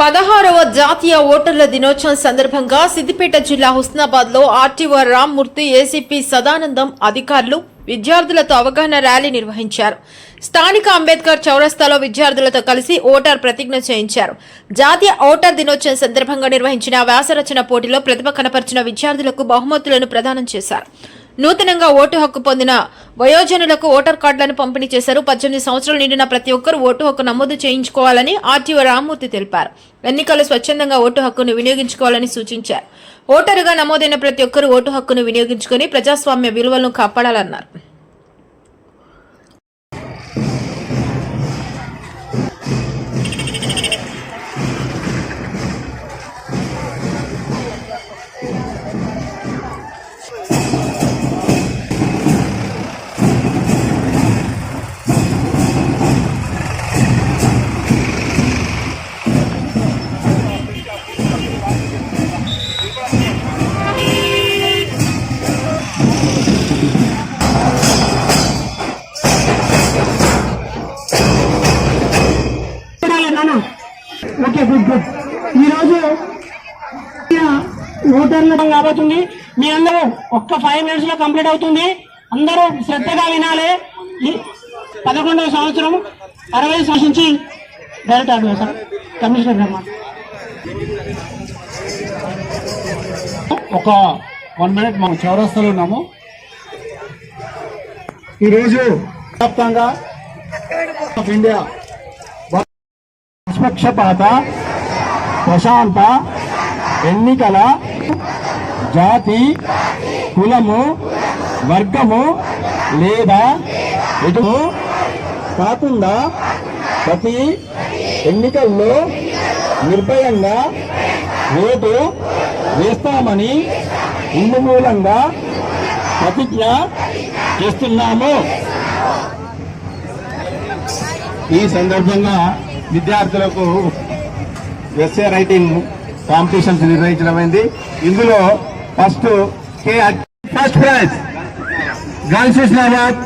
16వ జాతీయ ఓటర్ల దినోత్సవం సందర్భంగా సిద్దిపేట జిల్లా హుస్నాబాద్ లో ఆర్టీఓ రామ్మూర్తి, ఏసీపీ సదానందం అధికారులు విద్యార్థులతో అవగాహన ర్యాలీ నిర్వహించారు. స్థానిక అంబేద్కర్ చౌరస్తాలో విద్యార్థులతో కలిసి ఓటర్ ప్రతిజ్ఞ చేయించారు. జాతీయ ఓటర్ దినోత్సవం సందర్భంగా నిర్వహించిన వ్యాసరచన పోటీలో ప్రతిభ కనపరిచిన విద్యార్థులకు బహుమతులను ప్రదానం చేశారు. నూతనంగా ఓటు హక్కు పొందిన వయోజనులకు ఓటర్ కార్డులను పంపిణీ చేశారు. 18 సంవత్సరాలు నిండిన ప్రతి ఒక్కరూ ఓటు హక్కు నమోదు చేయించుకోవాలని ఆర్టీఓ రామ్మూర్తి తెలిపారు. ఎన్నికలు స్వచ్ఛందంగా ఓటు హక్కును వినియోగించుకోవాలని సూచించారు. ఓటరుగా నమోదైన ప్రతి ఒక్కరూ ఓటు హక్కును వినియోగించుకుని ప్రజాస్వామ్య విలువలను కాపాడాలన్నారు. Okay, good good. ఈరోజు ఓటర్లు కాబోతుంది. మీ అందరూ ఒక్క 5 minutes లో కంప్లీట్ అవుతుంది. అందరూ శ్రద్ధగా వినాలి. 11వ సంవత్సరం 60 శాసించి డైరెక్ట్ ఆర్డర్ సార్ కమిషనర్ గారు ఒక 1 minute మనం చౌరస్తాలో ఉన్నాము. ఈరోజు వ్యాప్తంగా ఆఫ్ ఇండియా నిష్పక్షపాత ప్రశాంత ఎన్నికల జాతి, కులము, వర్గము లేదా ఎటు కాకుండా ప్రతి ఎన్నికల్లో నిర్భయంగా ఓటు వేస్తామని మూలంగా ప్రతిజ్ఞ చేస్తున్నాము. ఈ సందర్భంగా విద్యార్థులకు ఎస్ఏ రైటింగ్ కాంపిటీషన్స్ నిర్వహించడమైంది. ఇందులో first prize girls Husnabad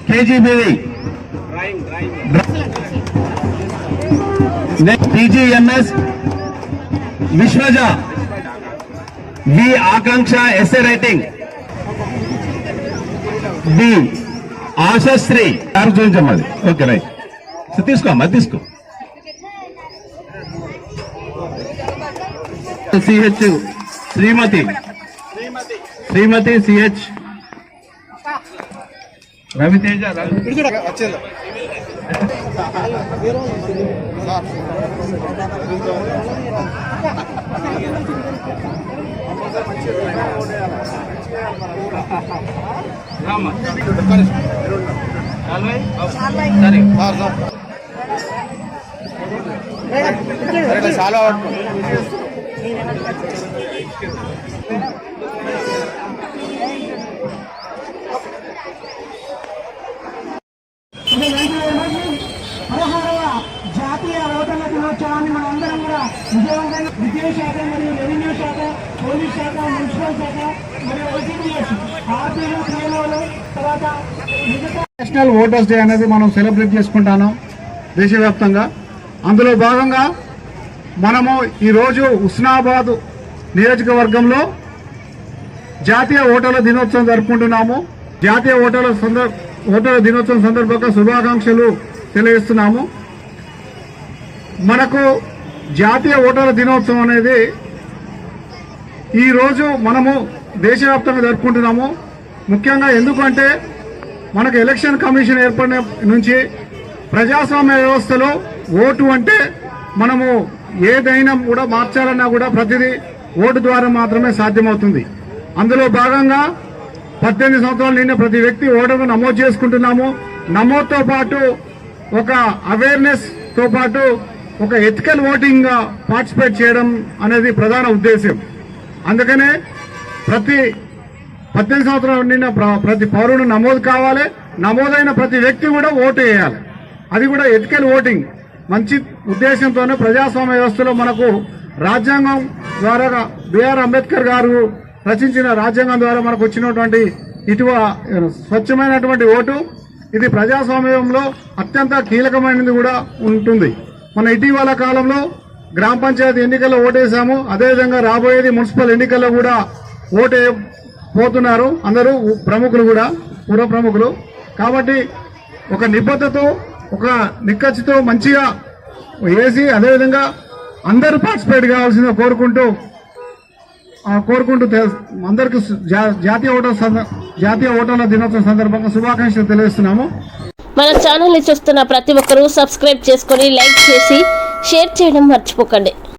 KGBV, TGMS Vishwaja, V Akanksha SA writing, B Ashasri చూపించమ్మది. ఓకే రైట్, తీసుకో అమ్మా తీసుకో. సిహెచ్ శ్రీమతి సిహెచ్ రవితేజ చాలా జాతీయ ఓటర్ల దినోత్సవాన్ని మనం అందరం కూడా విజయవంతంగా విద్యాశాఖ మరియు రెవెన్యూ శాఖ, పోలీస్ శాఖ, మున్సిపల్ శాఖ మరియు ఐటీడీఎస్, ఆర్టీలు, క్రీడలు, తర్వాత నేషనల్ ఓటర్స్ డే అనేది మనం సెలబ్రేట్ చేసుకుంటాను దేశవ్యాప్తంగా. అందులో భాగంగా మనము ఈరోజు హుస్నాబాద్ నియోజకవర్గంలో జాతీయ ఓటర్ల దినోత్సవం జరుపుకుంటున్నాము. జాతీయ ఓటర్ల దినోత్సవం సందర్భంగా శుభాకాంక్షలు తెలియజేస్తున్నాము. మనకు జాతీయ ఓటర్ల దినోత్సవం అనేది ఈరోజు మనము దేశవ్యాప్తంగా జరుపుకుంటున్నాము. ముఖ్యంగా ఎందుకంటే మనకు ఎలక్షన్ కమిషన్ ఏర్పడిన నుంచి ప్రజాస్వామ్య వ్యవస్థలో ఓటు అంటే మనము ఏదైనా కూడా మార్చాలన్నా కూడా ప్రతిదీ ఓటు ద్వారా మాత్రమే సాధ్యమవుతుంది. అందులో భాగంగా 18 సంవత్సరాలు నిండిన ప్రతి వ్యక్తి ఓటును నమోదు చేసుకుంటున్నాము. నమోదుతో పాటు ఒక అవేర్నెస్ తో పాటు ఒక ఎథికల్ ఓటింగ్ గా పార్టిసిపేట్ చేయడం అనేది ప్రధాన ఉద్దేశం. అందుకనే ప్రతి 18 సంవత్సరాలు నిండిన ప్రతి పౌరుడు నమోదు కావాలి. నమోదైన ప్రతి వ్యక్తి కూడా ఓటు వేయాలి. అది కూడా ఎథికల్ ఓటింగ్ మంచి ఉద్దేశంతోనే ప్రజాస్వామ్య వ్యవస్థలో మనకు రాజ్యాంగం ద్వారా బిఆర్ అంబేద్కర్ గారు రచించిన రాజ్యాంగం ద్వారా మనకు వచ్చినటువంటి ఇటు స్వచ్ఛమైనటువంటి ఓటు ఇది ప్రజాస్వామ్యంలో అత్యంత కీలకమైనది కూడా ఉంటుంది. మన ఇటీవల కాలంలో గ్రామ పంచాయతీ ఎన్నికల్లో ఓటేసాము, అదేవిధంగా రాబోయేది మున్సిపల్ ఎన్నికల్లో కూడా ఓటే పోతున్నారు అందరూ ప్రముఖులు కూడా, పూర్వ ప్రముఖులు. కాబట్టి ఒక నిబద్ధతతో ఒక నిక్కచ్చితో మంచిగా వేసి అదేవిధంగా అందరూ పార్టిసిపేట్ కావాల్సిందిగా కోరుకుంటూ అందరికీ జాతీయ ఓటర్ల దినోత్సవం సందర్భంగా శుభాకాంక్షలు తెలియజేస్తున్నాము. మన ఛానల్ ని చూస్తున్న ప్రతి ఒక్కరూ సబ్స్క్రైబ్ చేసుకొని లైక్ చేసి షేర్ చేయడం మర్చిపోకండి.